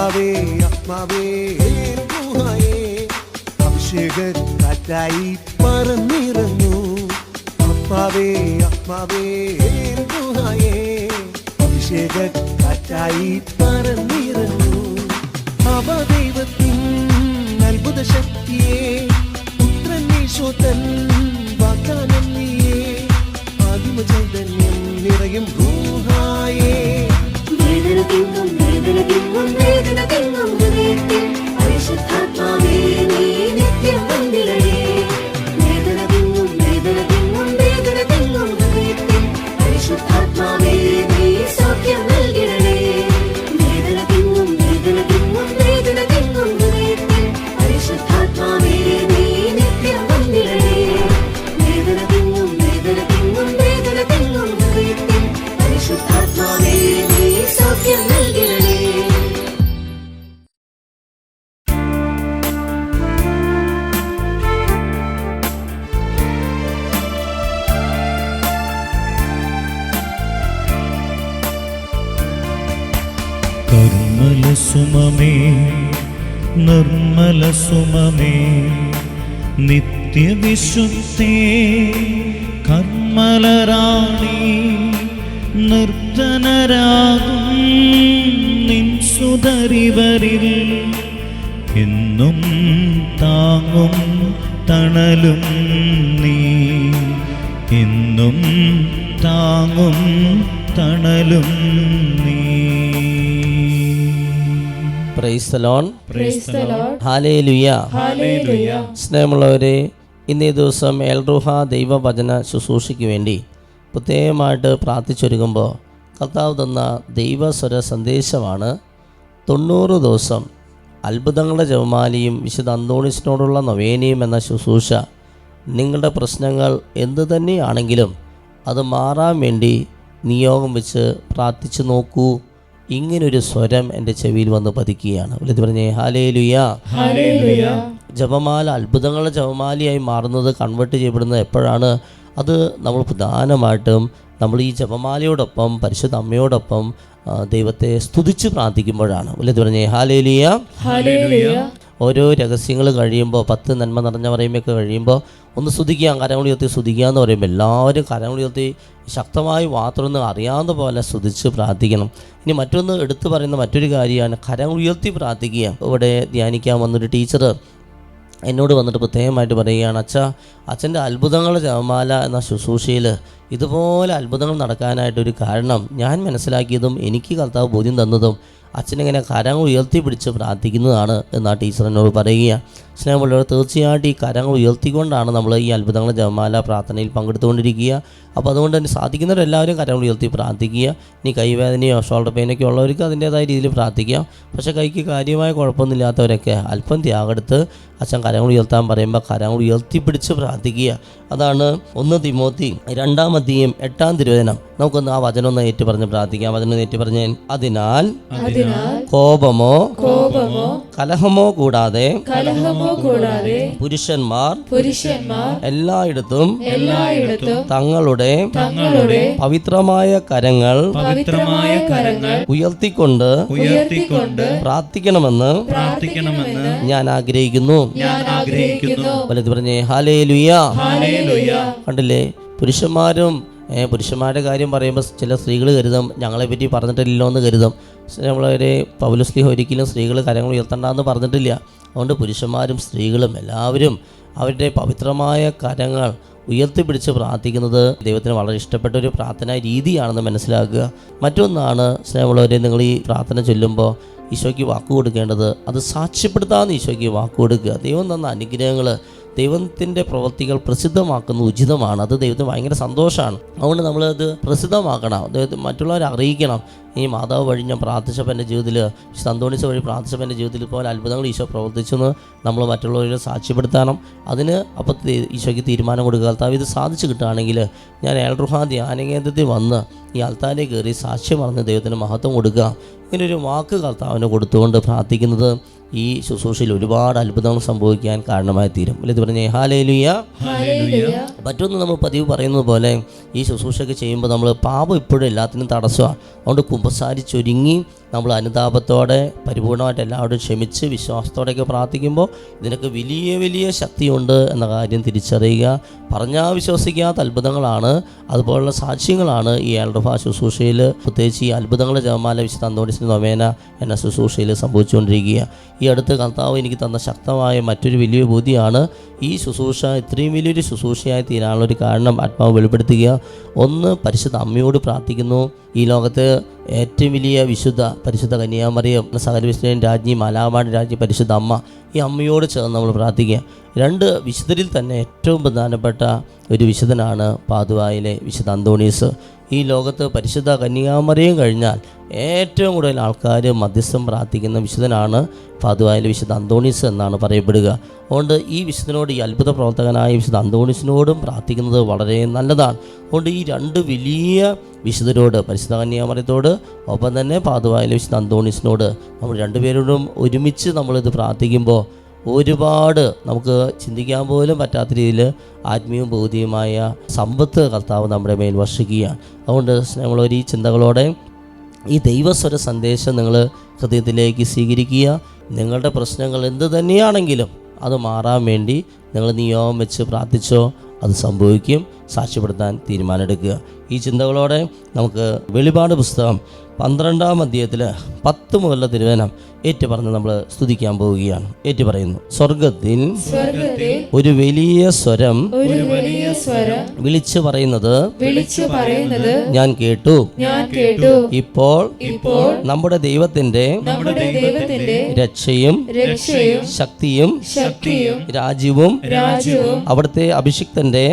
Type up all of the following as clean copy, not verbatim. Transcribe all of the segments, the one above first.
ആത്മാവേ ആത്മാവേ ഗുഹായേ അഭിഷേക കാറ്റായി പറന്നിറങ്ങൂ. ആത്മാവേ ആത്മാവേ ഗുഹായേ അഭിഷേക കാറ്റായി പറന്നിറങ്ങൂ. അവദൈവത്തിൻ അത്ഭുത ശക്തിയെ പുത്രൻ യേശുതൻ വാഗ്ദാനം നീയേ. ആദിമ ചൈതന്യം നിറയും ഗുഹായേ. വേദന തിങ്ങും വേദന തിങ്ങും വേദന തിങ്ങും ഹൃദയത്തിൽ പരിശുദ്ധാത്മാവേ നീ നിത്യം വന്നിടണേ. വേദന തിങ്ങും വേദന തിങ്ങും വേദന തിങ്ങും ഹൃദയത്തിൽ പരിശുദ്ധാത്മാവേ നീ സൗഖ്യം നൽകിടണേ. വേദന തിങ്ങും വേദന തിങ്ങും വേദന തിങ്ങും ഹൃദയത്തിൽ പരിശുദ്ധാത്മാവേ നീ നിത്യം വന്നിടണേ. വേദന തിങ്ങും വേദന തിങ്ങും വേദന തിങ്ങും ഹൃദയത്തിൽ പരിശുദ്ധാത്മാവേ നീ സൗഖ്യം നൽകിടണേ. നിർമ്മല സുമമേ നിർമ്മല സുമമേ നിത്യവിശുദ്ധേ കർമ്മലറാണി നിർജ്ജനരാകും നിൻ സുതരിവരിൽ എന്നും താങ്ങും തണലും നീ. എന്നും താങ്ങും തണലും നീ. Praise the Lord. Praise the Lord. Hallelujah. Hallelujah. സ്നേഹമുള്ളവരെ, ഇന്നേ ദിവസം എൽറുഹ ദൈവവചന ശുശ്രൂഷയ്ക്ക് വേണ്ടി പ്രത്യേകമായിട്ട് പ്രാർത്ഥിച്ചൊരുങ്ങുമ്പോൾ കർത്താവ് തന്ന ദൈവസ്വര സന്ദേശമാണ് 90 ദിവസം അത്ഭുതങ്ങളുടെ ജപമാലയും വിശുദ്ധ അന്തോണീസിനോടുള്ള നൊവേനയും എന്ന ശുശ്രൂഷ. നിങ്ങളുടെ പ്രശ്നങ്ങൾ എന്തു തന്നെയാണെങ്കിലും അത് മാറാൻ വേണ്ടി നിയോഗം വെച്ച് പ്രാർത്ഥിച്ചു നോക്കൂ. ഇങ്ങനൊരു സ്വരം എൻ്റെ ചെവിയിൽ വന്ന് പതിക്കുകയാണ്. വിളിച്ച് പറഞ്ഞേ ഹല്ലേലൂയ. ഹല്ലേലൂയ. ജപമാല അത്ഭുതങ്ങളുടെ ജപമാലയായി മാറുന്നത്, കൺവേർട്ട് ചെയ്യപ്പെടുന്നത് എപ്പോഴാണ്? അത് നമ്മൾ പ്രധാനമായിട്ടും നമ്മൾ ഈ ജപമാലയോടൊപ്പം പരിശുദ്ധ അമ്മയോടൊപ്പം ദൈവത്തെ സ്തുതിച്ച് പ്രാർത്ഥിക്കുമ്പോഴാണ്. വിളിച്ച് പറഞ്ഞേ ഹല്ലേലൂയ. ഹല്ലേലൂയ. ഓരോ രഹസ്യങ്ങൾ കഴിയുമ്പോൾ 10 നന്മ നിറഞ്ഞ പറയുമ്പോഴൊക്കെ കഴിയുമ്പോൾ ഒന്ന് സ്തുതിക്കാം, കരങ്ങൾ ഉയർത്തി സ്തുതിക്കുക എന്ന് പറയുമ്പോൾ എല്ലാവരും കരങ്ങൾ ഉയർത്തി ശക്തമായി മാത്രമൊന്ന് അറിയാവുന്ന പോലെ സ്തുതിച്ച് പ്രാർത്ഥിക്കണം. ഇനി മറ്റൊന്ന് എടുത്തു പറയുന്ന മറ്റൊരു കാര്യമാണ് കരങ്ങൾ ഉയർത്തി പ്രാർത്ഥിക്കുക. ഇവിടെ ധ്യാനിക്കാൻ വന്നൊരു ടീച്ചർ എന്നോട് വന്നിട്ട് പ്രത്യേകമായിട്ട് പറയുകയാണ്, അച്ഛൻ്റെ അത്ഭുതങ്ങളുടെ ജപമാല എന്ന ശുശ്രൂഷയിൽ ഇതുപോലെ അത്ഭുതങ്ങൾ നടക്കാനായിട്ടൊരു കാരണം ഞാൻ മനസ്സിലാക്കിയതും എനിക്ക് കർത്താവ് ബോധ്യം തന്നതും അച്ഛനിങ്ങനെ കരങ്ങൾ ഉയർത്തിപ്പിടിച്ച് പ്രാർത്ഥിക്കുന്നതാണ് എന്ന് ആ ടീച്ചർ എന്നോട് പറയുക. സ്നേഹമുള്ളവർ, തീർച്ചയായിട്ടും ഈ കരങ്ങൾ ഉയർത്തിക്കൊണ്ടാണ് നമ്മൾ ഈ അത്ഭുതങ്ങളുടെ ജപമാല പ്രാർത്ഥനയിൽ പങ്കെടുത്തുകൊണ്ടിരിക്കുക. അപ്പോൾ അതുകൊണ്ട് തന്നെ സാധിക്കുന്നവരെല്ലാവരും കരങ്ങൾ ഉയർത്തി പ്രാർത്ഥിക്കുക. ഇനി കൈവേദനയോ ഷോൾഡർ പെയിനൊക്കെ ഉള്ളവർക്ക് അതിൻ്റേതായ രീതിയിൽ പ്രാർത്ഥിക്കാം. പക്ഷേ കൈക്ക് കാര്യമായ കുഴപ്പമൊന്നുമില്ലാത്തവരൊക്കെ അല്പം ത്യാഗെടുത്ത് അച്ഛൻ കരങ്ങൾ ഉയർത്താൻ പറയുമ്പോൾ കരങ്ങൾ ഉയർത്തിപ്പിടിച്ച് പ്രാർത്ഥിക്കുക. അതാണ് 1 തിമോത്തി 2:8 നമുക്കൊന്ന് ആ വചനം ഒന്ന് ഏറ്റു പറഞ്ഞ് പ്രാർത്ഥിക്കാം. വചനം ഏറ്റു പറഞ്ഞ്, അതിനാൽ കോപമോ കലഹമോ കൂടാതെ പുരുഷന്മാർ എല്ലായിടത്തും തങ്ങളുടെ പവിത്രമായ കരങ്ങൾ ഉയർത്തിക്കൊണ്ട് പ്രാർത്ഥിക്കണമെന്ന് ഞാൻ ആഗ്രഹിക്കുന്നു. വലത് പറഞ്ഞേ ഹല്ലേലൂയ. കണ്ടില്ലേ, പുരുഷന്മാരുടെ കാര്യം പറയുമ്പോൾ ചില സ്ത്രീകൾ കരുതും ഞങ്ങളെ പറ്റി പറഞ്ഞിട്ടില്ലല്ലോ എന്ന് കരുതും. നമ്മളൊരു പൗലോസ്ലീഹ ഒരിക്കലും സ്ത്രീകൾ കരങ്ങൾ ഉയർത്തണ്ടെന്ന് പറഞ്ഞിട്ടില്ല. അതുകൊണ്ട് പുരുഷന്മാരും സ്ത്രീകളും എല്ലാവരും അവരുടെ പവിത്രമായ കരങ്ങൾ ഉയർത്തിപ്പിടിച്ച് പ്രാർത്ഥിക്കുന്നത് ദൈവത്തിന് വളരെ ഇഷ്ടപ്പെട്ട ഒരു പ്രാർത്ഥനാ രീതിയാണെന്ന് മനസ്സിലാക്കുക. മറ്റൊന്നാണ് സ്നേഹമുള്ളവരെ, നിങ്ങൾ ഈ പ്രാർത്ഥന ചൊല്ലുമ്പോൾ ഈശോയ്ക്ക് വാക്ക് കൊടുക്കേണ്ടത്, അത് സാക്ഷ്യപ്പെടുത്താമെന്ന് ഈശോയ്ക്ക് വാക്ക് കൊടുക്കുക. ദൈവം തന്ന അനുഗ്രഹങ്ങൾ, ദൈവത്തിൻ്റെ പ്രവൃത്തികൾ പ്രസിദ്ധമാക്കുന്നത് ഉചിതമാണ്. അത് ദൈവത്തിന് ഭയങ്കര സന്തോഷമാണ്. അതുകൊണ്ട് നമ്മളത് പ്രസിദ്ധമാക്കണം, ദൈവത്തിന് മറ്റുള്ളവരെ അറിയിക്കണം. ഈ മാതാവ് വഴി ഞാൻ പ്രാർത്ഥിച്ചപ്പോൾ എൻ്റെ ജീവിതത്തിൽ, അന്തോണീസ് വഴി പ്രാർത്ഥിച്ചപ്പോൾ എൻ്റെ ജീവിതത്തിൽ പോലെ അത്ഭുതങ്ങൾ ഈശോ പ്രവർത്തിച്ചെന്ന് നമ്മൾ മറ്റുള്ളവരെ സാക്ഷ്യപ്പെടുത്തണം. അതിന് അപ്പോൾ ഈശോയ്ക്ക് തീരുമാനം കൊടുക്കുക. കർത്താവ് ഇത് സാധിച്ചു കിട്ടുകയാണെങ്കിൽ ഞാൻ എൽറുഹ ധ്യാന കേന്ദ്രത്തിൽ വന്ന് ഈ അൽത്താരയിൽ കയറി സാക്ഷ്യം പറഞ്ഞ് ദൈവത്തിന് മഹത്വം കൊടുക്കുക. ഇങ്ങനൊരു വാക്ക് കർത്താവിന് കൊടുത്തുകൊണ്ട് പ്രാർത്ഥിക്കുന്നത് ഈ ശുശ്രൂഷയിൽ ഒരുപാട് അത്ഭുതങ്ങൾ സംഭവിക്കാൻ കാരണമായി തീരും. ഇത് പറഞ്ഞേ ഹല്ലേലൂയ. മറ്റൊന്ന് നമ്മൾ പതിവ് പറയുന്നത് പോലെ ഈ ശുശ്രൂഷയൊക്കെ ചെയ്യുമ്പോൾ നമ്മൾ പാപം ഇപ്പോഴും എല്ലാത്തിനും തടസ്സമാണ്. അതുകൊണ്ട് കുമ്പസാരിച്ചൊരുങ്ങി നമ്മൾ അനുതാപത്തോടെ പരിപൂർണമായിട്ട് എല്ലാവരോടും ക്ഷമിച്ച് വിശ്വാസത്തോടെയൊക്കെ പ്രാർത്ഥിക്കുമ്പോൾ ഇതിനൊക്കെ വലിയ വലിയ ശക്തിയുണ്ട് എന്ന കാര്യം തിരിച്ചറിയുക. പറഞ്ഞാൽ വിശ്വസിക്കാത്ത അത്ഭുതങ്ങളാണ്, അതുപോലുള്ള സാക്ഷ്യങ്ങളാണ് ഈ ഏഴരഭാ ശുശ്രൂഷയിൽ, പ്രത്യേകിച്ച് ഈ അത്ഭുതങ്ങളുടെ ജപമാല വിശുദ്ധ അന്തോണീസിൻ്റെ നൊവേന എന്ന ശുശ്രൂഷയിൽ സംഭവിച്ചുകൊണ്ടിരിക്കുക. ഈ അടുത്ത് കർത്താവ് എനിക്ക് തന്ന ശക്തമായ മറ്റൊരു വലിയ ബോധ്യമാണ് ഈ ശുശ്രൂഷ ഇത്രയും വലിയൊരു ശുശ്രൂഷയായി തീരാനുള്ളൊരു കാരണം ആത്മാവ് വെളിപ്പെടുത്തുക. ഒന്ന്, പരിശുദ്ധ അമ്മയോട് പ്രാർത്ഥിക്കുന്നു. ഈ ലോകത്ത് ഏറ്റവും വലിയ പരിശുദ്ധ കന്യാമറിയം, സകല വിശുദ്ധൻ രാജ്ഞി, മാലാഖമാരുടെ രാജ്ഞി പരിശുദ്ധ അമ്മ, ഈ അമ്മയോട് ചേർന്ന് നമ്മൾ പ്രാർത്ഥിക്കുക. 2 വിശുദ്ധരിൽ തന്നെ ഏറ്റവും പ്രധാനപ്പെട്ട ഒരു വിശുദ്ധനാണ് പാതുവായിലെ വിശുദ്ധ അന്തോണീസ്. ഈ ലോകത്ത് പരിശുദ്ധ കന്യാമറിയം കഴിഞ്ഞാൽ ഏറ്റവും കൂടുതൽ ആൾക്കാർ മധ്യസ്ഥം പ്രാർത്ഥിക്കുന്ന വിശുദ്ധനാണ് പാതുവായിലെ വിശുദ്ധ അന്തോണീസ് എന്നാണ് പറയപ്പെടുക. അതുകൊണ്ട് ഈ വിശുദ്ധനോട്, ഈ അത്ഭുത പ്രവർത്തകനായ വിശുദ്ധ അന്തോണീസിനോടും പ്രാർത്ഥിക്കുന്നത് വളരെ നല്ലതാണ്. അതുകൊണ്ട് ഈ 2 വലിയ വിശുദ്ധരോട്, പരിശുദ്ധ കന്യാമറിയത്തോട് ഒപ്പം തന്നെ പാതുവായിലെ വിശുദ്ധ അന്തോണീസിനോട് നമ്മൾ രണ്ടുപേരോടും ഒരുമിച്ച് നമ്മളിത് പ്രാർത്ഥിക്കുമ്പോൾ ഒരുപാട് നമുക്ക് ചിന്തിക്കാൻ പോലും പറ്റാത്ത രീതിയിൽ ആത്മീയവും ഭൗതികമായ സമ്പത്ത് കർത്താവ് നമ്മുടെ മേൽ വർഷിക്കുകയാണ്. അതുകൊണ്ട് നമ്മളൊരു ഈ ചിന്തകളോടെ ഈ ദൈവസ്വര സന്ദേശം നിങ്ങൾ ഹൃദയത്തിലേക്ക് സ്വീകരിക്കുക. നിങ്ങളുടെ പ്രശ്നങ്ങൾ എന്ത് തന്നെയാണെങ്കിലും അത് മാറാൻ വേണ്ടി നിങ്ങൾ നിയോഗം വെച്ച് പ്രാർത്ഥിച്ചോ, അത് സംഭവിക്കും. സാക്ഷ്യപ്പെടുത്താൻ തീരുമാനമെടുക്കുക. ഈ ചിന്തകളോടെ നമുക്ക് വെളിപാട് പുസ്തകം 12-ാം അധ്യായത്തിൽ 10 മുതലുള്ള തിരുവചനം ഏറ്റുപറഞ്ഞ് നമ്മൾ സ്തുതിക്കാൻ പോവുകയാണ്. ഏറ്റുപറയുന്നു. സ്വർഗത്തിൽ ഒരു വലിയ സ്വരം വിളിച്ചു പറയുന്നത് ഞാൻ കേട്ടു. ഇപ്പോൾ നമ്മുടെ ദൈവത്തിന്റെ രക്ഷയും ശക്തിയും രാജ്യവും അവിടുത്തെ അഭിഷിക്തന്റെ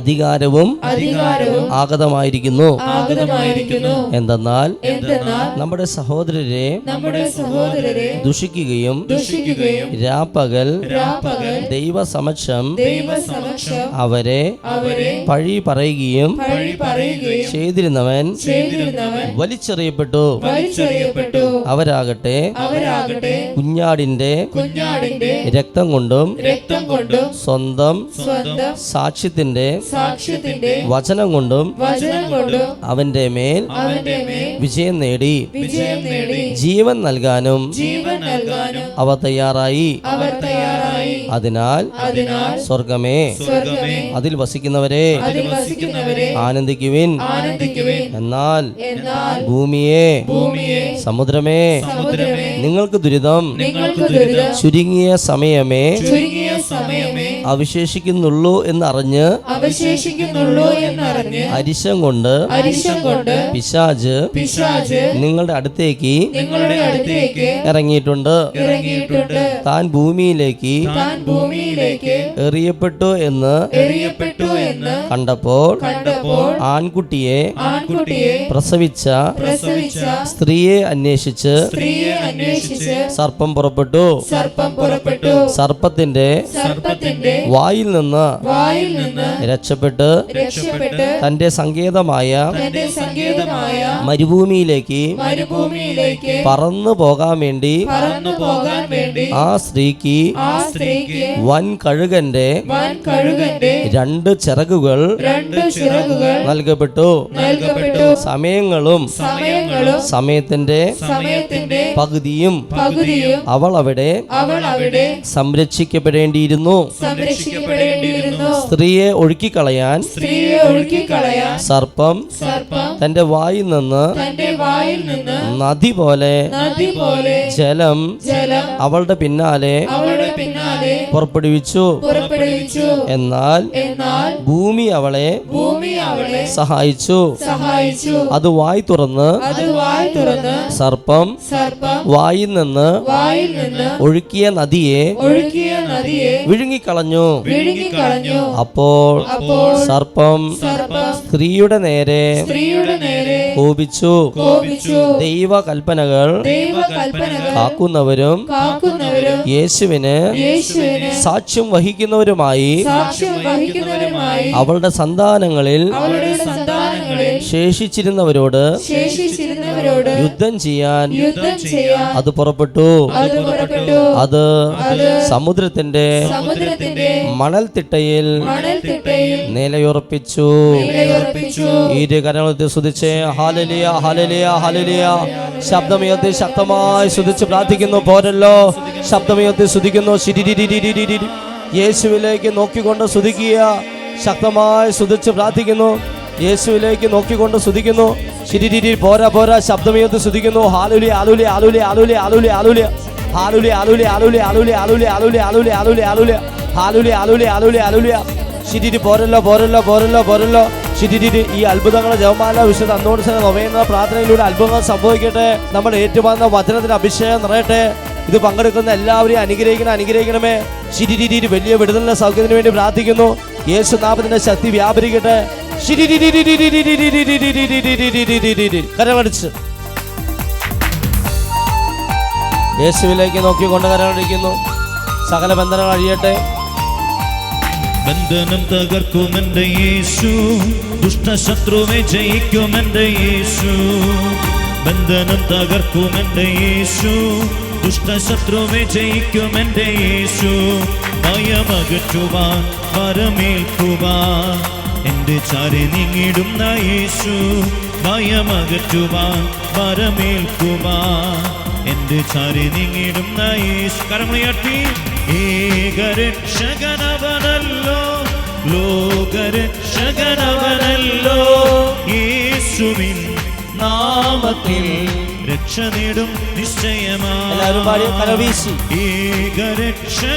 അധികാരവും ആഗതമായിരിക്കുന്നു. എന്തെന്നാൽ നമ്മുടെ സഹോദരരെ ദുഷിക്കുകയും രാപ്പകൽ ദൈവസമക്ഷം അവരെ പഴി പറയുകയും ചെയ്തിരുന്നവൻ വലിച്ചെറിയപ്പെട്ടു. അവരാകട്ടെ കുഞ്ഞാടിന്റെ രക്തം കൊണ്ടും സ്വന്തം സാക്ഷ്യത്തിന്റെ വചനം കൊണ്ടും അവന്റെ മേൽ വിജയം നേടി ജീവൻ നൽകാനും അവ തയ്യാറായി. അതിനാൽ സ്വർഗമേ, അതിൽ വസിക്കുന്നവരെ ആനന്ദിക്കുവിൻ. എന്നാൽ ഭൂമിയെ, സമുദ്രമേ, നിങ്ങൾക്ക് ദുരിതം. ചുരുങ്ങിയ സമയമേ അവശേഷിക്കുന്നുള്ളൂ എന്നറിഞ്ഞ് അരിശം കൊണ്ട് പിശാച് നിങ്ങളുടെ അടുത്തേക്ക് ഇറങ്ങിയിട്ടുണ്ട്. താൻ ഭൂമിയിലേക്ക് എറിയപ്പെട്ടു എന്ന് കണ്ടപ്പോൾ ആൺകുട്ടിയെ പ്രസവിച്ച സ്ത്രീയെ അന്വേഷിച്ച് സർപ്പം പുറപ്പെട്ടു. സർപ്പത്തിന്റെ വായിൽ നിന്ന് രക്ഷപ്പെട്ട് തന്റെ സങ്കേതമായ മരുഭൂമിയിലേക്ക് പറന്നു പോകാൻ വേണ്ടി ആ സ്ത്രീക്ക് വൻ കഴുകന്റെ 2 ചിറകുകൾ നൽകപ്പെട്ടു. സമയങ്ങളും സമയത്തിന്റെ പകുതിയും അവൾ അവിടെ സംരക്ഷിക്കപ്പെടേണ്ടിയിരുന്നു. സ്ത്രീയെ ഒഴുക്കിക്കളയാൻ സർപ്പം തന്റെ വായിൽ നിന്ന് നദി പോലെ ജലം അവളുടെ പിന്നാലെ പുറപ്പെടുവിച്ചു. എന്നാൽ ഭൂമി അവളെ സഹായിച്ചു. അത് വായി തുറന്ന് സർപ്പം വായിൽ നിന്ന് ഒഴുക്കിയ നദിയെ വിഴുങ്ങിക്കളഞ്ഞു. അപ്പോൾ സർപ്പം സ്ത്രീയുടെ നേരെ കോപിച്ചു. ദൈവകൽപ്പനകൾ കാക്കുന്നവരും യേശുവിന് സാക്ഷ്യം വഹിക്കുന്നവരുമായി ശേഷിച്ചിരുന്നവരോട് അവരോട് യുദ്ധം ചെയ്യാൻ അത് പുറപ്പെട്ടു. അത് സമുദ്രത്തിന്റെ മണൽത്തിട്ടയിൽ നിലയുറപ്പിച്ചു. ഇരു കരങ്ങളെ സ്തുതിച്ച് ഹല്ലേലൂയ ഹല്ലേലൂയ ഹല്ലേലൂയ. ശബ്ദമുയർത്തി ശക്തമായി സ്തുതിച്ച് പ്രാർത്ഥിക്കുന്നു. പോരല്ലോ, ശബ്ദമുയർത്തി സ്തുതിക്കുന്നു. യേശുവിലേക്ക് നോക്കിക്കൊണ്ട് സ്തുതിക്കുക. ശക്തമായി സ്തുതിച്ച് പ്രാർത്ഥിക്കുന്നു. യേശുവിലേക്ക് നോക്കിക്കൊണ്ട് സ്തുതിക്കുന്നു. പോരാ പോരാ, ശബ്ദമുയർത്തി സ്തുതിക്കുന്നു. Hallelujah hallelujah hallelujah hallelujah hallelujah hallelujah hallelujah hallelujah hallelujah hallelujah hallelujah hallelujah hallelujah hallelujah hallelujah hallelujah hallelujah. പോരല്ലോ പോരല്ലോ പോരല്ലോ പോരല്ലോ. ഈ അത്ഭുതങ്ങളെ ജപമാല വിശുദ്ധ അന്തോണിസിന്റെ നൊവേന പ്രാർത്ഥനയിലൂടെ അത്ഭുതങ്ങൾ സംഭവിക്കട്ടെ. നമ്മൾ ഏറ്റുപാടുന്ന വചനത്തിന്റെ അഭിഷേകം നിറയട്ടെ. ഇത് പങ്കെടുക്കുന്ന എല്ലാവരെയും അനുഗ്രഹിക്കണമേ. വലിയ വിടുതലിന്റെ സൗഖ്യത്തിന് വേണ്ടി പ്രാർത്ഥിക്കുന്നു. യേശുനാമത്തിന്റെ ശക്തി വ്യാപരിക്കട്ടെ. കരമടിച്ച് യേശുവിലേക്ക് നോക്കിക്കൊണ്ട് കരമടിക്കുന്നു. സകല ബന്ധനങ്ങൾ അഴിയട്ടെ. ബന്ധനം തകർക്കുമെന്റെ യേശു, ദുഷ്ടശത്രുവെ ജയിക്കുമെന്റെ യേശു. ബന്ധനം തകർക്കുമെന്റെ യേശു, ദുഷ്ടശത്രുവെ ജയിക്കുമെന്റെ യേശു. ഭയമകറ്റുവാൻ വരമേൽക്കുവാൻ എന്റെ ചാരി നീങ്ങിടുന്ന യേശു. ഭയമകറ്റുവാൻ വരമേൽക്കുവാൻ എന്റെ ചാരി നീങ്ങിടുന്ന യേശു. കരമുയർത്തി. ഏകരക്ഷകനവനല്ലോ, ലോകരക്ഷകനവനല്ലോ. യേശുവിൻ നാമത്തിൽ രക്ഷ നേടും നിശ്ചയമായി. ഏകരക്ഷകനവനല്ലോ,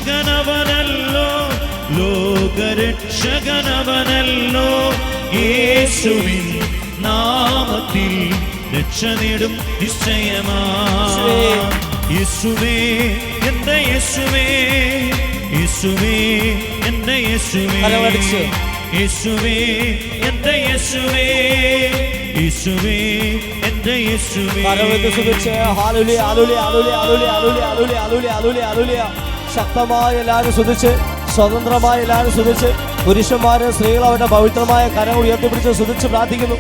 ലോകരക്ഷകനവനല്ലോ. യേശുവിൻ നാമത്തിൽ രക്ഷ നേടും നിശ്ചയമായി. യേശുവേ എന്റെ യേശുവേ, യേശുവേ എന്റെ യേശുവേ, യേശുവേ എന്റെ യേശുവേ, യേശുവേ എന്റെ യേശുവേ. ശക്തമായി എല്ലാവരും സ്തുതിച്ച്, സ്വതന്ത്രമായി എല്ലാവരും സ്തുതിച്ച്, പുരുഷന്മാരും സ്ത്രീകളും അവരുടെ പവിത്രമായ കരം ഉയർത്തിപ്പിടിച്ച് സ്തുതിച്ച് പ്രാർത്ഥിക്കുന്നു.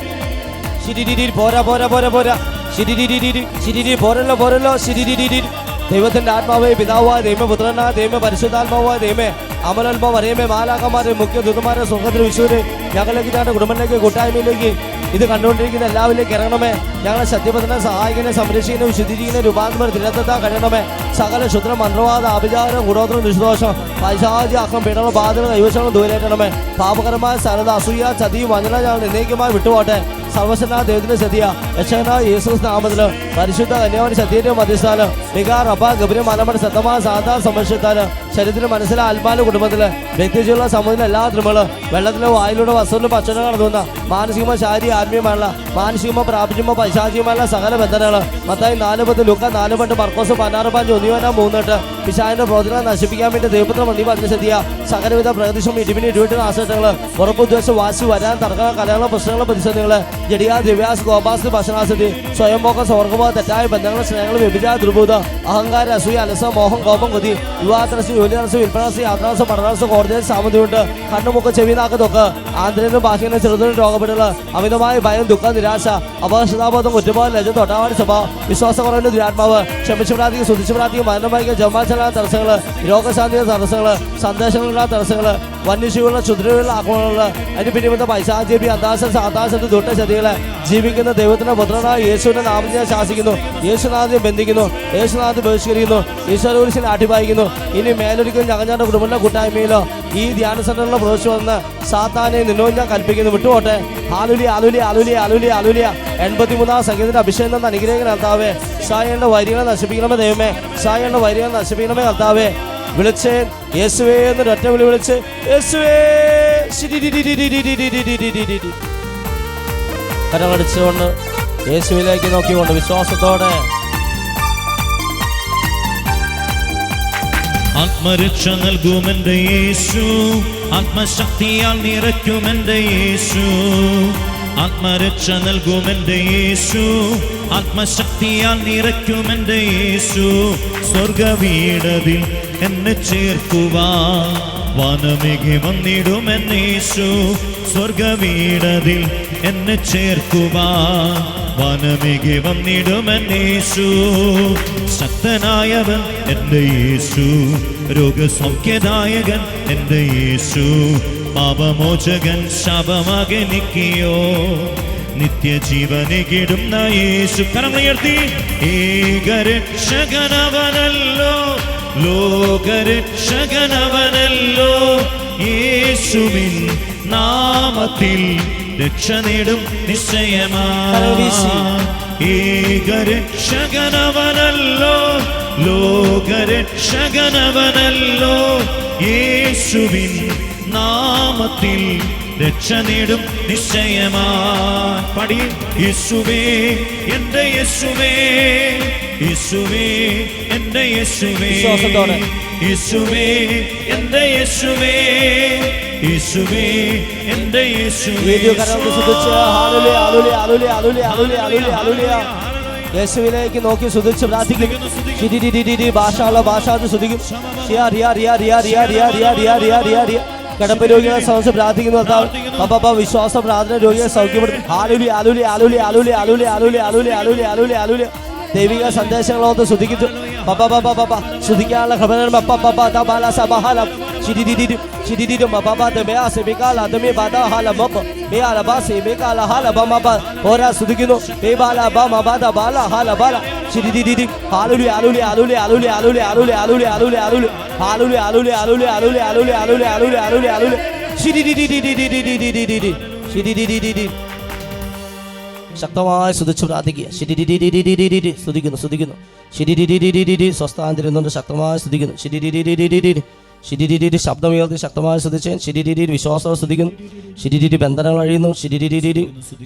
പോരാ പോരാ പോരാ പോരാ. പോരല്ലോ പോരല്ലോ. ദൈവത്തിന്റെ ആത്മാവേ, പിതാവായ ദൈവമേ, പുത്രനായ ദൈവമേ, പരിശുദ്ധാത്മാവായ ദൈവമേ, അമലാത്മാവ് അറിയമേ, മാലാഖമാരെ, മുഖ്യ ദൂതന്മാരെ, സ്വർഗ്ഗത്തിൽ വിശുദ്ധരെ, ഞങ്ങളിലേക്ക്, ഞങ്ങളുടെ കുടുംബത്തിലേക്ക്, കൂട്ടായ്മയിലേക്ക്, ഇത് കണ്ടുകൊണ്ടിരിക്കുന്ന എല്ലാവരിലേക്ക് ഇറങ്ങണമേ. ഞങ്ങളെ സത്യപഥനെ സഹായിക്കണേ, സംരക്ഷിക്കണേ, വിശുദ്ധീകരിക്കണേ, രൂപാന്തരം തിരത്തെത്താൻ കഴിയണമേ. സകല ശുദ്രം, മന്ത്രവാദ, അഭിചാരം, ഗുണോത്രം, ദുഷ്ടദോഷം, പൈശാചി, അക്കം, പീഡനം, ബാധകൾ, കൈവശങ്ങൾ ദൂരേറ്റണമേ. പാപകരമായ സ്ഥലത്ത് അസൂയ, ചതി, വഞ്ചന ഞങ്ങൾ എന്നേക്കുമായി വിട്ടുപോട്ടെ. സർവശനായ ദൈവത്തിന്റെ സത്യ രക്ഷകനായ യേശുക്രിസ്തു നാമത്തില് പരിശുദ്ധ കന്യാവിന്റെ സത്യത്തിന്റെ മധ്യസ്ഥാനം വികാർ അപ്പ ഗബ്രിയ മലമയുടെ ശതമായ സാധാരണ സംരക്ഷിത്താല് ശരീരത്തിന് മനസ്സിലെ ആത്മാവിന്റെ കുടുംബത്തില് വ്യക്തിജീവിതമുള്ള സമൂഹത്തിലെ എല്ലാ ദ്രമകള് വെള്ളത്തിലെ വായിലൂടെ വസ്തുവിന്റെ ഭക്ഷണം നടത്തുന്ന മാനസികമോ ശാരീരിക ആത്മീയമായുള്ള മാനസികമോ പ്രാപിക്കുമോ പൈശാചികമായുള്ള സകല ബന്ധനകള് മത്തായി 4:10, ലൂക്ക 4:8, മർക്കോസ് 16:5, ഒന്നിയോന 3:8 പിശാചിന്റെ പ്രവചനം നശിപ്പിക്കാൻ വേണ്ടി ദൈവപുത്ര മണ്ഡി പതിനെത്തിയ സകലവിധ പ്രകൃതിശം ഇടിവിന് ആശ്രയങ്ങള് ഉറപ്പുദ്ദേശം വാശി വരാൻ തർക്ക കലകള് പ്രശ്നങ്ങള് പ്രതിസന്ധികള് ജഡിയ ദിവ്യാസ് ഗോപാസ് ഭക്ഷണാസതി സ്വയംഭോഗ സ്വർഗമോ തെറ്റായ ബന്ധങ്ങൾ സ്നേഹങ്ങൾ വ്യഭിചാര ദുർബോധ അഹങ്കാര അസൂയ അലസ മോഹം കോപം കൊതി യുവാത്രസ് ജോലിനസ് വിൽപ്പനസ് യാത്രാസ് പഠനാസ് കോടതി സാമന്തിയുണ്ട് കണ്ണുമുക്ക് ചെവിനാക്കതൊക്കെ ആന്തരിക ബാഹ്യന ചെറുതിന് രോഗപ്പെടുകൾ അമിതമായ ഭയം ദുഃഖം നിരാശ അപകർഷതാബോധം കുറ്റബോധം ലജ്ജ തൊട്ടാവാടി സ്വഭാവം വിശ്വാസക്കുറവിന്റെ ദുരാത്മാവ് ക്ഷമിച്ചു പ്രാർത്ഥിക്കും സുതിച്ചു പ്രാർത്ഥിക്കും മരണമായിരിക്കും ജമാചല തടസ്സങ്ങള് രോഗശാന്തിയുടെ തടസ്സങ്ങള് സന്ദേശങ്ങളുള്ള തടസ്സങ്ങള് വന്യജീവികളുടെ ക്ഷുദ്രമുള്ള ആക്രമണങ്ങള് അതിന് പിന്നിൽ പൈശാചി അന്താശ സാതാശത്ത് ദുഷ്ടശതികളെ ജീവിക്കുന്ന ദൈവത്തിന്റെ പുത്രനായ യേശുവിന്റെ നാമത്തിൽ ഞാൻ ശാസിക്കുന്നു. യേശുനാഥിനെ ബന്ധിക്കുന്നു, യേശുനാഥ് ബഹിഷ്കരിക്കുന്നു, ഈശ്വരകുരിശിനെ ആട്ടിപ്പായിക്കുന്നു. ഇനി മേലൊരിക്കലും ഞങ്ങളുടെ കുടുംബത്തിന്റെ കൂട്ടായ്മയിലോ ഈ ധ്യാന സെന്ററിലോ പ്രവേശിച്ചു വന്ന് സാത്താനെ നിന്നോട് ഞാൻ കൽപ്പിക്കുന്നു, വിട്ടുപോട്ടെ. ആലുലി ആലുലി ആലുലി ആലുലി ആലുലിയ 83-ാം സംഗീതത്തിന്റെ അഭിഷേകം എന്ന അനുഗ്രഹിക്കുന്ന കർത്താവേ, സായയുടെ വരികളെ നശിപ്പിക്കണമേ ദൈവമേ, സായയുടെ വരികളെ നശിപ്പിക്കണമേ കർത്താവേ. വിളിച്ച് യേശുവേ എന്നൊരു ഒറ്റ വിളി വിളിച്ച് യേശുവേ കരമടിച്ചുകൊണ്ട് യേശുവിലേക്ക് നോക്കിക്കൊണ്ട് വിശ്വാസത്തോടെ ആത്മരക്ഷ നൽകുമെന്റെ യേശു, ആത്മശക്തിയാൽ നിറയ്ക്കുമെന്റെ യേശു. ആത്മരക്ഷ നൽകുമെന്റെ യേശു, ആത്മശക്തിയാൽ നിറയ്ക്കുമെന്റെ യേശു. സ്വർഗവീടതിൽ എന്നെ ചേർക്കുവാൻ വാനമേഘി വന്നിടുമെന്നേശു. സ്വർഗവീടതിൽ എന്നെ ചേർക്കുവാൻ വനമികെ വന്നിടുമെൻ യേശു. ശക്തനായവൻ എൻ്റെ യേശു, രോഗസൗഖ്യദായകൻ എൻ്റെ യേശു, പാപമോചകൻ ശാപമകനിക്കിയോ, നിത്യജീവനികിടുന്ന യേശു. കരമുയർത്തി ഏകരക്ഷകനവനല്ലോ, ലോകരക്ഷകനവനല്ലോ, യേശുവിൻ നാമത്തിൽ രക്ഷ നേടും നിശ്ചയമായി. ഏകരക്ഷകനവനല്ലോ, ലോകരക്ഷകനവനല്ലോ, യേശുവിൻ നാമത്തിൽ രക്ഷ നേടും നിശ്ചയമായി. പടി യേശുവേ എൻ്റെ യേശുവേ, യേശുവേ എൻ്റെ യേശുവേ, യേശുവേ എൻ്റെ യേശുവേ, യേശുവേ എൻ്റെ യേശുവേ. യേശുവിലേക്ക് നോക്കി സ്തുതിച്ച് പ്രാർത്ഥിക്കും. ഭാഷ സ്തുതിക്കും. കിടപ്പ് രോഗികളെ സംബന്ധിച്ച് പ്രാർത്ഥിക്കുന്നു. വിശ്വാസ പ്രാർത്ഥന രോഗികളെ സൗഖ്യപ്പെടുത്തും. ദൈവിക സന്ദേശങ്ങളൊന്ന് ശ്രുതിക്കുന്നു. ശ്രുതിക്കാനുള്ള ശക്തമായി സ്തുതിച്ച് പ്രാർത്ഥിക്കുക. സ്തുതിക്കുന്നു. സ്വസ്ഥാനം തരുന്നുണ്ട്. ശക്തമായി സ്തുതിക്കുന്നു. ശബ്ദമുയർത്തി ശക്തമായി സ്തുതിച്ചേൻ. വിശ്വാസം സ്തുതിക്കുന്നു. ബന്ധനങ്ങൾ അഴിയുന്നു.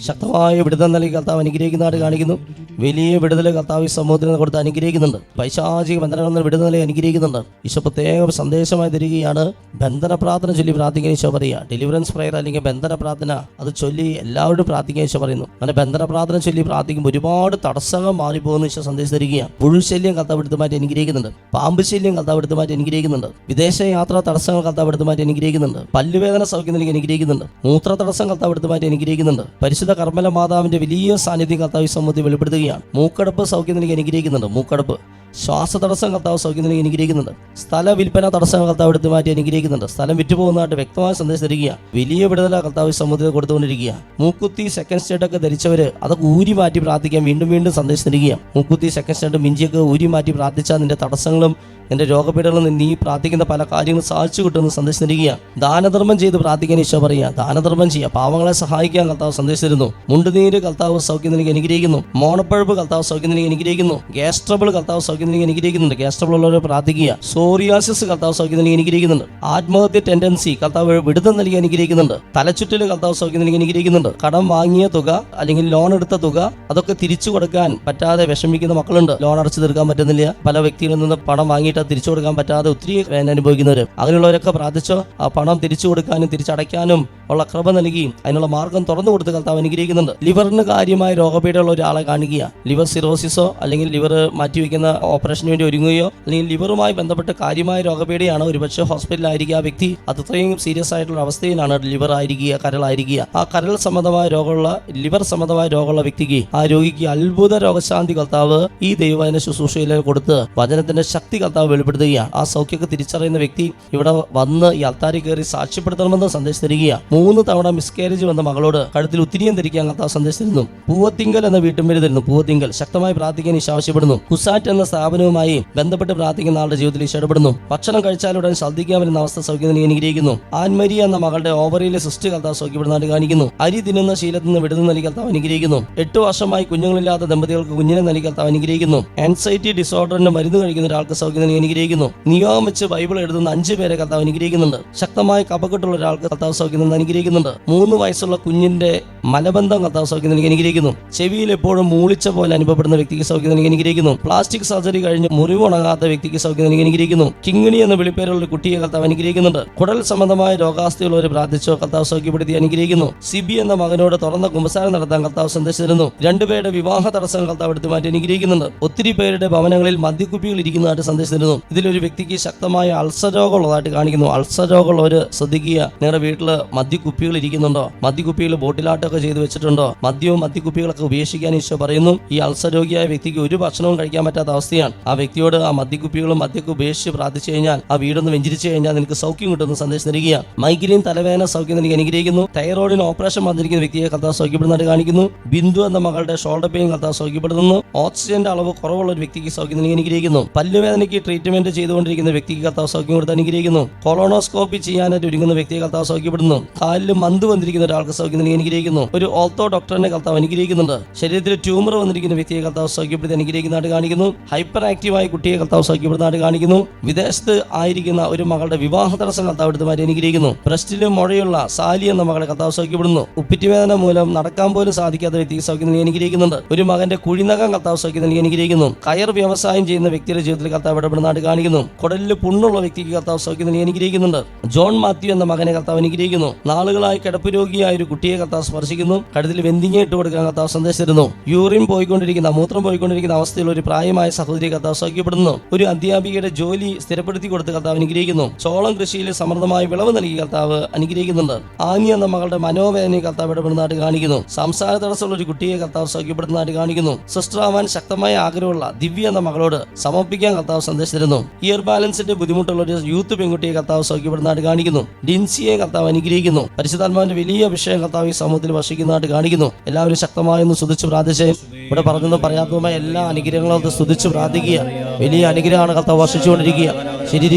ശക്തമായ വിടുതൽ നൽകി കർത്താവ് അനുഗ്രഹിക്കുന്നതായിട്ട് കാണിക്കുന്നു. വലിയ വിടുതൽ കർത്താവ് ഈ സമൂഹത്തിന് കൊടുത്ത് അനുഗ്രഹിക്കുന്നുണ്ട്. പൈശാചിക ബന്ധനങ്ങൾ വിടുതൽ നൽകി അനുഗ്രഹിക്കുന്നുണ്ട്. ഈശോ പ്രത്യേക സന്ദേശമായി തരികയാണ്. ബന്ധന പ്രാർത്ഥന ചൊല്ലി പ്രാർത്ഥിക്കാൻ ഈശോ പറയുക. ഡെലിവറൻസ് പ്രയർ അല്ലെങ്കിൽ ബന്ധന പ്രാർത്ഥന അത് ചൊല്ലി എല്ലാവരും പ്രാർത്ഥിക്കാൻ ഈശോ പറയുന്നു. അങ്ങനെ ബന്ധന പ്രാർത്ഥന ചൊല്ലി പ്രാർത്ഥിക്കുമ്പോൾ ഒരുപാട് തടസ്സങ്ങൾ മാറിപ്പോകുന്ന ഈശോ സന്ദേശം തരികയാണ്. പുഴുശല്യം കർത്താവ് എടുത്തു മാറ്റി അനുഗ്രഹിക്കുന്നുണ്ട്. പാമ്പ് ശല്യം കർത്താവ് എടുത്തു മാറ്റി അനുഗ്രഹിക്കുന്നുണ്ട്. വിദേശ യാത്രാ തടസ്സങ്ങൾ കർത്താവ് എടുത്തു മാറ്റി അനുഗ്രഹിക്കുന്നുണ്ട്. പല്ലുവേദന സൗഖ്യം നൽകി അനുഗ്രഹിക്കുന്നുണ്ട്. മൂത്ര തടസ്സം കർത്താവ് എടുത്തു മാറ്റി അനുഗ്രഹിക്കുന്നുണ്ട്. പരിശുദ്ധ കർമ്മല മാതാവിന്റെ വലിയ സാന്നിധ്യം കർത്താവ് ഈ സമൂഹത്തിൽ വെളിപ്പെടുത്തുകയാണ്. മൂക്കടപ്പ് സൗഖ്യം നൽകി അനുഗ്രഹിക്കുന്നുണ്ട്. മൂക്കടപ്പ് ശ്വാസതടസ്സം കർത്താവ് സൗഖ്യം നൽകി അനുഗ്രഹിക്കുന്നുണ്ട്. സ്ഥല വിൽപ്പന തടസ്സങ്ങൾ കർത്താവ് എടുത്തു മാറ്റി അനുഗ്രഹിക്കുന്നുണ്ട്. സ്ഥലം വിറ്റുപോകുന്നതായിട്ട് വ്യക്തമായ സന്ദേശം തരിക. വലിയ വിടുതല കർത്താവ് സമൂഹത്തിൽ കൊടുത്തുകൊണ്ടിരിക്കുക. മൂക്കുത്തി സെക്കൻഡ് സ്റ്റേഡൊക്കെ ധരിച്ചവര് അതൊക്കെ ഊരി മാറ്റി പ്രാർത്ഥിക്കാൻ വീണ്ടും സന്ദേശം തരിക. മൂക്കുത്തി സെക്കൻഡ് സ്റ്റേഡ് മിഞ്ചിയൊക്കെ ഊരി മാറ്റി പ്രാർത്ഥിച്ചാൽ നിന്റെ തടസ്സങ്ങളും നിന്റെ രോഗപീഠകളും നീ പ്രാർത്ഥിക്കുന്ന പല കാര്യങ്ങളും സാധിച്ചു കിട്ടുമെന്ന് സന്ദേശം തരിക. ദാനധർമ്മം ചെയ്ത് പ്രാർത്ഥിക്കാൻ ഈശോ പറയുക. ദാനധർമ്മം ചെയ്യുക, പാവങ്ങളെ സഹായിക്കാൻ കർത്താവ് സന്ദേശം തരുന്നു. മുണ്ടുനീര് കർത്താവ് സൗഖ്യം നൽകി അനുഗ്രഹിക്കുന്നു. മോണപ്പഴുപ്പ് കർത്താവ് സൗഖ്യം നൽകി അനുഗ്രഹിക്കുന്നു. ഗ്യാസ് ട്രബിൾ കർത്താവ് സൗഖ്യം നൽകി അനുഗ്രഹിക്കുന്നുണ്ട്. ഗ്യാസ് ട്രബിൾ ഉള്ളവരെ പ്രാർത്ഥിക്കുക. സോറിയാസിസ് കർത്താവ് സൗഖ്യം നൽകി അനുഗ്രഹിക്കുന്നുണ്ട്. ആത്മഹത്യ ടെൻഡൻസി കർത്താവ് വിടുതൽ നൽകി അനുഗ്രഹിക്കുന്നുണ്ട്. തലച്ചുറ്റൽ കർത്താവ് സൗഖ്യം നൽകി അനുഗ്രഹിക്കുന്നുണ്ട്. കടം വാങ്ങിയ തുക അല്ലെങ്കിൽ ലോൺ എടുത്ത തുക അതൊക്കെ തിരിച്ചു കൊടുക്കാൻ പറ്റാതെ വിഷമിക്കുന്ന മക്കളുണ്ട്. ലോൺ അടച്ചു തീർക്കാൻ പറ്റുന്നില്ല. പല വ്യക്തികളിൽ നിന്ന് പണം വാങ്ങിയിട്ട് തിരിച്ചു കൊടുക്കാൻ പറ്റാതെ ഒത്തിരി അനുഭവിക്കുന്നവര്. അങ്ങനെയുള്ളവരൊക്കെ പ്രാർത്ഥിച്ചോ ആ പണം തിരിച്ചു കൊടുക്കാനും തിരിച്ചടയ്ക്കാനും ഉള്ള കൃപ നൽകി അതിനുള്ള മാർഗം തുറന്നു കൊടുത്ത് കർത്താവ് അനുഗ്രഹിക്കുന്നുണ്ട്. ലിവറിന് കാര്യമായ രോഗപീഠമുള്ള ഒരാളെ കാണിക്കുക. ലിവർ സിറോസിസോ അല്ലെങ്കിൽ ലിവർ മാറ്റിവെക്കുന്ന ഓപ്പറേഷന് വേണ്ടി ഒരുങ്ങുകയോ അല്ലെങ്കിൽ ലിവറുമായി ബന്ധപ്പെട്ട് കാര്യമായ രോഗപീഠയാണ്. ഒരുപക്ഷെ ഹോസ്പിറ്റലിലായിരിക്കുക ആ വ്യക്തി. അത്രയും സീരിയസ് ആയിട്ടുള്ള അവസ്ഥയിലാണ് ലിവർ ആയിരിക്കുക, കരളായിരിക്കുക. ആ കരൾ സംബന്ധമായ രോഗമുള്ള ലിവർ സംബന്ധമായ രോഗമുള്ള വ്യക്തിക്ക് ആ രോഗിക്ക് അത്ഭുത രോഗശാന്തി കർത്താവ് ഈ ദൈവവചന ശുശ്രൂഷയിലേക്ക് കൊടുത്ത് വചനത്തിന്റെ ശക്തി കർത്താവ് വെളിപ്പെടുത്തുകയാണ്. ആ സൗഖ്യമൊക്കെ തിരിച്ചറിയുന്ന വ്യക്തി ഇവിടെ വന്ന് ഈ അൾത്താരി കയറി സാക്ഷ്യപ്പെടുത്തണമെന്ന് സന്ദേശം തരിക. 3 തവണ മിസ്കാരേജ് വന്ന മകളോട് കഴുത്തിൽ ഉത്തിരിയം ധരിക്കാൻ കർത്താവ് സന്ദേശം തരുന്നു. പൂവത്തിങ്കൽ എന്ന വീട്ടുപേര് തരുന്നു. പൂവത്തിങ്കൽ ശക്തമായി പ്രാർത്ഥിക്കാൻ ഈശോ ആവശ്യപ്പെടുന്നു. കുസാറ്റ് എന്ന സ്ഥാപനവുമായി ബന്ധപ്പെട്ട് പ്രാർത്ഥിക്കുന്ന ആളുടെ ജീവിതത്തിൽ ഈശോ ഇടപെടുന്നു. ഭക്ഷണം കഴിച്ചാലുടൻ ശ്രദ്ധിക്കാൻ വരുന്ന അവസ്ഥ സൗഖ്യം നൽകി അനുഗ്രഹിക്കുന്നു. ആൻമരിയ എന്ന മകളുടെ ഓവറിയിലെ സൃഷ്ടി കർത്താവ് സൗഖ്യപ്പെടുന്നതായിട്ട് കാണിക്കുന്നു. അരി തിന്നുന്ന ശീലത്തിൽ നിന്ന് വിടുതൽ നൽകി കർത്താവ് അനുഗ്രഹിക്കുന്നു. 8 വർഷമായി കുഞ്ഞുങ്ങളില്ലാത്ത ദമ്പതികൾക്ക് കുഞ്ഞിനെ നൽകി കർത്താവ് അനുഗ്രഹിക്കുന്നു. ആൻസൈറ്റി ഡിസോർഡറിന്റെ മരുന്ന് കഴിക്കുന്ന ഒരാൾക്ക് സൗഖ്യം നൽകി അനുഗ്രഹിക്കുന്നു. നിയോഗം വെച്ച് ബൈബിൾ എഴുതുന്ന 5 പേരെ കർത്താവ് അനുഗ്രഹിക്കുന്നുണ്ട്. ശക്തമായ കപക്കെട്ടുള്ള ഒരാൾക്ക് കർത്താവ് സൗഖ്യം നൽകി അനുഗ്രഹിക്കുന്നുണ്ട്. 3 വയസ്സുള്ള കുഞ്ഞിന്റെ മലബന്ധം കർത്താവ് സൗഖ്യം നൽകി അനുഗ്രഹിക്കുന്നു. ചെവിയിൽ എപ്പോഴും മൂളിച്ച പോലെ അനുഭവപ്പെടുന്ന വ്യക്തിക്ക് സൗഖ്യം നൽകി അനുഗ്രഹിക്കുന്നു. പ്ലാസ്റ്റിക് സർജറി കഴിഞ്ഞ് മുറിവ് ഉണങ്ങാത്ത വ്യക്തിക്ക് സൗഖ്യം നൽകി അനുഗ്രഹിക്കുന്നു. കിങ്ങിണി എന്ന വിളിപ്പേരുള്ള കുട്ടിയെ കർത്താവ് അനുഗ്രഹിക്കുന്നുണ്ട്. കുടൽ സംബന്ധമായ രോഗാസ്ഥയുള്ളവരെ പ്രാർത്ഥിച്ചോ കർത്താവ് സൗഖ്യപ്പെടുത്തി അനുഗ്രഹിക്കുന്നു. സിബി എന്ന മകനോട് തുറന്ന കുമ്പസാരം നടത്താൻ കർത്താവ് സന്ദേശം തരുന്നു. 2 പേരുടെ വിവാഹ തടസ്സം കർത്താവ് എടുത്തു മാറ്റി അനുഗ്രഹിക്കുന്നുണ്ട്. ഒത്തിരി പേരുടെ ഭവനങ്ങളിൽ മദ്യക്കുപ്പികൾ ഇരിക്കുന്നതായിട്ട് സന്ദേശം തരുന്നു. ഇതിലൊരു വ്യക്തിക്ക് ശക്തമായ അൾസർ രോഗമുള്ളതായിട്ട് കാണിക്കുന്നു. അൾസർ രോഗമുള്ളവർ ശ്രദ്ധിക്കുക. നിങ്ങളുടെ വീട്ടിൽ മദ്യക്കുപ്പികൾ ഇരിക്കുന്നുണ്ടോ? മദ്യക്കുപ്പികൾ ബോട്ടിലാട്ടൊക്കെ ചെയ്ത് വെച്ചിട്ടുണ്ടോ? മദ്യവും മദ്യക്കുപ്പികളൊക്കെ ഉപേക്ഷിക്കാൻ ഈശോ പറയുന്നു. ഈ അൾസർ രോഗിയായ വ്യക്തിക്ക് ഒരു ഭക്ഷണവും കഴിക്കാൻ പറ്റാത്ത അവസ്ഥയാണ്. ആ വ്യക്തിയോട് ആ മദ്യക്കുപ്പികളും മദ്യമൊക്കെ ഉപേക്ഷിച്ച് പ്രാർത്ഥിച്ചു കഴിഞ്ഞാൽ, ആ വീടൊന്ന് വെഞ്ചരിച്ചു കഴിഞ്ഞാൽ നിനക്ക് സൗഖ്യം കിട്ടുന്ന സന്ദേശം നൽകുക. മൈഗ്രെയിൻ തലവേദന സൗഖ്യം നൽകി അനുഗ്രഹിക്കുന്നു. തൈറോയിഡിന് ഓപ്പറേഷൻ വന്നിരിക്കുന്ന വ്യക്തിയെ കർത്താവ് സൗഖ്യപ്പെടുന്നതായിട്ട് കാണിക്കുന്നു. ബിന്ദു എന്ന മകളുടെ ഷോൾഡർ പെയിൻ കർത്താവ് സൗഖ്യപ്പെടുന്നു. ഓക്സിജന്റെ അളവ് കുറവുള്ള ഒരു വ്യക്തിക്ക് സൗഖ്യം നൽകി അനുഗ്രഹിക്കുന്നു. പല്ലുവേദനയ്ക്ക് ട്രീറ്റ്മെന്റ് ചെയ്തുകൊണ്ടിരിക്കുന്ന വ്യക്തിക്ക് കർത്താവ് സൗഖ്യം കൊടുത്ത് അനുഗ്രഹിക്കുന്നു. കൊളോണോസ്കോപ്പി ചെയ്യാനായിട്ട് ഒരുങ്ങുന്ന വ്യക്തിയെ കർത്താവ് സൗഖ്യപ്പെടുന്നു. കാലിൽ മന്ത് വന്നിരിക്കുന്ന ഒരാൾക്ക് സൗഖ്യം നൽകി അനുഗ്രഹിക്കുന്നു. ഒരു ഓർത്തോ ഡോക്ടറിനെ കർത്താവ് അനുഗ്രഹിക്കുന്നുണ്ട്. ശരീരത്തിൽ ട്യൂമർ വന്നിരിക്കുന്ന വ്യക്തിയെ കർത്താവ് സൗഖ്യപ്പെടുത്തി അനുഗ്രഹിക്കുന്നതായിട്ട് കാണിക്കുന്നു. ഹൈപ്പർ ആക്റ്റീവായ കുട്ടിയെ കർത്താവ് സൗഖ്യപ്പെടുന്നതായിട്ട് കാണിക്കുന്നു. വിദേശത്ത് ആയിരിക്കുന്ന ഒരു മകളുടെ വിവാഹ തടസ്സം കർത്താവ് എടുത്ത് മാറ്റി അനുഗ്രഹിക്കുന്നു. ബ്രസ്റ്റിലും മുഴയുള്ള സാലി എന്ന മകളെ കർത്താവ് സൗഖ്യപ്പെടുന്നു. ഉപ്പിറ്റുവേദന മൂലം നടക്കാൻ പോലും സാധിക്കാത്ത വ്യക്തിക്ക് സൗഖ്യം നൽകി അനുഗ്രഹിക്കുന്നുണ്ട്. ഒരു മകന്റെ കുഴിനകം കർത്താവ് സൗഖ്യം നൽകി അനുഗ്രഹിക്കുന്നു. കയർ വ്യവസായം ചെയ്യുന്ന വ്യക്തിയുടെ ജീവിതത്തിൽ കർത്താവ് ഇടപെടുന്നതായിട്ട് കാണിക്കുന്നു. കുടലിൽ പുണ്ണുള്ള വ്യക്തിക്ക് കർത്താവ് സൗഖ്യം നൽകി അനുഗ്രഹിക്കുന്നുണ്ട്. ജോൺ മാത്യു എന്ന മകനെ കർത്താവ് അനുഗ്രഹിക്കുന്നു. നാളുകളായി കിടപ്പ് രോഗിയായ ഒരു കുട്ടിയെ കർത്താവ് സ്പർശിക്കുന്നു. കഴുത്തിൽ വെന്തിങ്ങ ഇട്ട് കൊടുക്കാൻ കർത്താവ് സന്ദേശം തരുന്നു. യൂറിൻ പോയിക്കൊണ്ടിരിക്കുന്ന മൂത്രം പോയിക്കൊണ്ടിരിക്കുന്ന അവസ്ഥയിൽ ഒരു പ്രായമായ സഹോദരി കർത്താവ് സൗഖ്യപ്പെടുന്നു. ഒരു അധ്യാപികയുടെ ജോലി സ്ഥിരപ്പെടുത്തി കൊടുത്ത് കർത്താവ് അനുഗ്രഹിക്കുന്നു. ചോളം കൃഷിയിൽ സമൃദ്ധമായ വിളവ് നൽകി കർത്താവ് അനുഗ്രഹിക്കുന്നുണ്ട്. ആനി എന്ന മകളുടെ മനോവേദനയെ കർത്താവ് ഇടപെടുന്നതായിട്ട് കാണിക്കുന്നു. സംസാര തടസ്സമുള്ള ഒരു കുട്ടിയെ കർത്താവ് സൗഖ്യപ്പെടുന്നതായിട്ട് കാണിക്കുന്നു. സിസ്റ്ററാവാൻ ശക്തമായ ആഗ്രഹമുള്ള ദിവ്യ എന്ന മകളോട് സമർപ്പിക്കാൻ കർത്താവ് സന്ദേശം തരുന്നു. ഇയർ ബാലൻസിന്റെ ബുദ്ധിമുട്ടുള്ള ഒരു യൂത്ത് പെൺകുട്ടിയെ കർത്താവ് സൗഖ്യപ്പെടുന്നതായിട്ട് കാണിക്കുന്നു. ഡിൻസിയെ കർത്താവ് അനുഗ്രഹിക്കുന്നു. പരിശുദ്ധാത്മാവിന്റെ വലിയ വിഷയം കർത്താവ് ഈ സമൂഹത്തിൽ വർഷിക്കുന്നതായിട്ട് കാണിക്കുന്നു. എല്ലാവരും ശക്തമായൊന്ന് സ്തുതിച്ച് പ്രാർത്ഥിച്ചേ. ഇവിടെ പറഞ്ഞതും പറയാത്തതുമായ എല്ലാ അനുഗ്രഹങ്ങളും സ്തുതിച്ച് പ്രാർത്ഥിക്കുക. വലിയ അനുഗ്രഹമാണ് കർത്താവ് വർഷിച്ചുകൊണ്ടിരിക്കുക. ശരി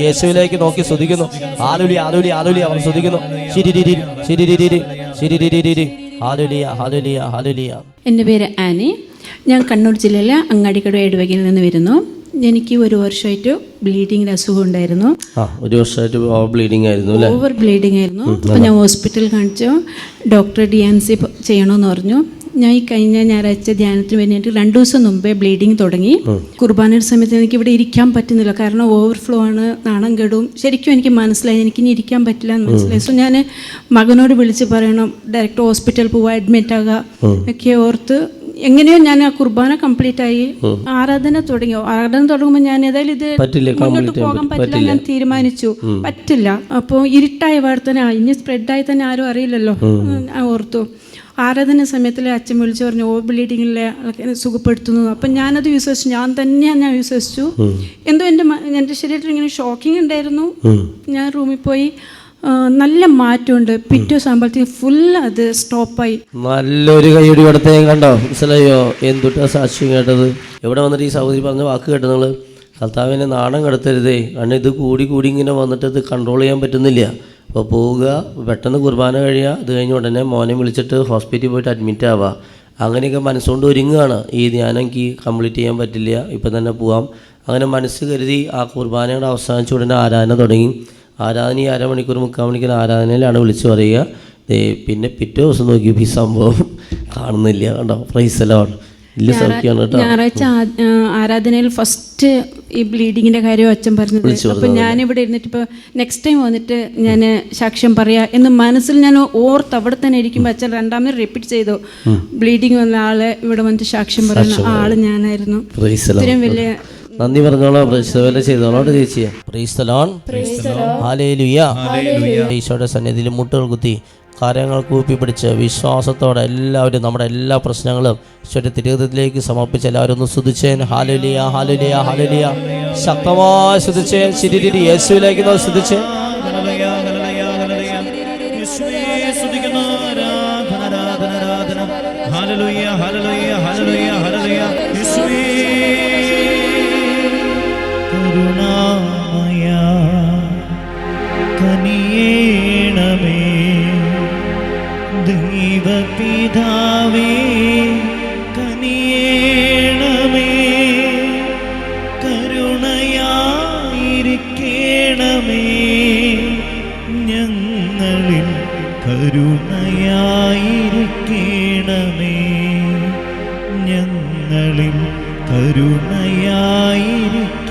യേശുവിലേക്ക് നോക്കി സ്തുതിക്കുന്നു. ആലുലി ആലുലി ആലുലി അവർ സ്തുതിക്കുന്നു. എൻ്റെ പേര് ആനി. ഞാൻ കണ്ണൂർ ജില്ലയിലെ അങ്ങാടിക്കട ഇടവകയിൽ നിന്ന് വരുന്നു. എനിക്ക് ഒരു വർഷമായിട്ട് ബ്ലീഡിങ്ങിൻ്റെ അസുഖം ഉണ്ടായിരുന്നു. ഒരു വർഷമായിട്ട് ഓവർ ബ്ലീഡിംഗ് ആയിരുന്നു. അപ്പോൾ ഞാൻ ഹോസ്പിറ്റലിൽ കാണിച്ചു. ഡോക്ടർ DNC ചെയ്യണമെന്ന് പറഞ്ഞു. ഞാൻ ഈ കഴിഞ്ഞ ഞായറാഴ്ച ധ്യാനത്തിന് വേണ്ടിയിട്ട് 2 ദിവസം മുമ്പേ ബ്ലീഡിങ് തുടങ്ങി. കുർബാനയുടെ സമയത്ത് എനിക്ക് ഇവിടെ ഇരിക്കാൻ പറ്റുന്നില്ല. കാരണം ഓവർഫ്ലോ ആണ്, നാണം കെടും. ശരിക്കും എനിക്ക് മനസ്സിലായി എനിക്കിനി ഇരിക്കാൻ പറ്റില്ല എന്ന് മനസ്സിലായി. സോ ഞാൻ മകനോട് വിളിച്ച് പറയണം, ഡയറക്റ്റ് ഹോസ്പിറ്റലിൽ പോവുക, അഡ്മിറ്റ് ആകുക ഒക്കെ ഓർത്ത് എങ്ങനെയോ ഞാൻ ആ കുർബാന കംപ്ലീറ്റ് ആയി. ആരാധന തുടങ്ങുമ്പോൾ ഞാൻ ഏതായാലും ഇത് മുന്നോട്ട് പോകാൻ പറ്റില്ല ഞാൻ തീരുമാനിച്ചു. പറ്റില്ല. അപ്പോൾ ഇരുട്ടായ പാടെ തന്നെ ഇനി സ്പ്രെഡായി തന്നെ ആരും അറിയില്ലല്ലോ ഓർത്തു. ആരാധന സമയത്തിൽ അച്ഛൻ വിളിച്ചു പറഞ്ഞു ഓവർ ബ്ലീഡിങ്ങിലെ സുഖപ്പെടുത്തുന്നു. അപ്പം ഞാനത് വിശ്വസിച്ചു. ഞാൻ വിശ്വസിച്ചു. എന്തോ എൻ്റെ ശരീരത്തിൽ ഇങ്ങനെ ഷോക്കിംഗ് ഉണ്ടായിരുന്നു. ഞാൻ റൂമിൽ പോയി. നല്ല മാറ്റമുണ്ട്. പിറ്റേ ദിവസമാകുമ്പോഴത്തേക്ക് ഫുൾ അത് സ്റ്റോപ്പായി. നല്ലൊരു കൈയടി കൊടുത്തേ. കണ്ടോ, മനസ്സിലായോ എന്തുട്ടാ സാക്ഷ്യം കേട്ടത്? എവിടെ വന്നിട്ട് ഈ സഹോദരി പറഞ്ഞ വാക്ക് കേട്ടത് നിങ്ങൾ? കർത്താവിനെ നാണം കടത്തരുതേ. കാരണം ഇത് കൂടി ഇങ്ങനെ വന്നിട്ട് ഇത് കൺട്രോൾ ചെയ്യാൻ പറ്റുന്നില്ല. അപ്പോൾ പോവുക, പെട്ടെന്ന് കുർബാന കഴിയുക, അത് കഴിഞ്ഞ് ഉടനെ മോനെ വിളിച്ചിട്ട് ഹോസ്പിറ്റലിൽ പോയിട്ട് അഡ്മിറ്റ് ആവുക. അങ്ങനെയൊക്കെ മനസ്സുകൊണ്ട് ഒരുങ്ങുകയാണ്. ഈ ധ്യാനം എനിക്ക് കംപ്ലീറ്റ് ചെയ്യാൻ പറ്റില്ല, ഇപ്പം തന്നെ പോവാം. അങ്ങനെ മനസ്സ് കരുതി ആ കുർബാനയുടെ അവസാനിച്ച ഉടനെ ആരാധന തുടങ്ങി. ആരാധന 1/2 മണിക്കൂർ 3/4 മണിക്കൂർ ആരാധനയിലാണ് വിളിച്ചു പറയുക. പിന്നെ പിറ്റേ ദിവസം നോക്കിയപ്പോൾ ഈ സംഭവം കാണുന്നില്ല. കണ്ടോ, പ്രൈസ് ദി ലോർഡ്. ഞായറാഴ്ച ആരാധനയിൽ ഫസ്റ്റ് ഈ ബ്ലീഡിങ്ങിൻ്റെ കാര്യം അച്ഛൻ പറഞ്ഞത്. അപ്പം ഞാനിവിടെ ഇരുന്നിട്ട് ഇപ്പോൾ നെക്സ്റ്റ് ടൈം വന്നിട്ട് ഞാൻ സാക്ഷ്യം പറയാം എന്ന് മനസ്സിൽ ഞാൻ ഓർത്ത് അവിടെ തന്നെ ഇരിക്കുമ്പോൾ അച്ഛൻ 2ാമത് റിപ്പീറ്റ് ചെയ്തു. ബ്ലീഡിങ് വന്ന ആള് ഇവിടെ വന്നിട്ട് സാക്ഷ്യം പറയുന്ന ആള് ഞാനായിരുന്നു. ഇത്രയും വലിയ നന്ദി പറഞ്ഞോളാം. ചെയ്തോളോട്ട് ചേച്ചിയാ. ഈശോയുടെ സന്നിധിയിൽ മുട്ടുകൾ കുത്തി കാര്യങ്ങൾ കൂപ്പിപ്പിടിച്ച് വിശ്വാസത്തോടെ എല്ലാവരും നമ്മുടെ എല്ലാ പ്രശ്നങ്ങളും ഈശോയുടെ തിരുഹൃദയത്തിലേക്ക് സമർപ്പിച്ച് എല്ലാവരും ഒന്ന് സ്തുതിച്ചേൻ. Hallelujah hallelujah hallelujah. ശക്തമായി സ്തുതിച്ചേൻ. ശരി യേശുവിലേക്ക് സ്തുതിച്ചേൻ. കരുണാമയ കനിയേണമേ ദൈവപിതാവേ കനിയേണമേ കരുണയായിരിക്കേണമേ ഞങ്ങളിൽ കരുണയായിരിക്കേണമേ ഞങ്ങളിൽ കരുണയായിരിക്കേണമേ.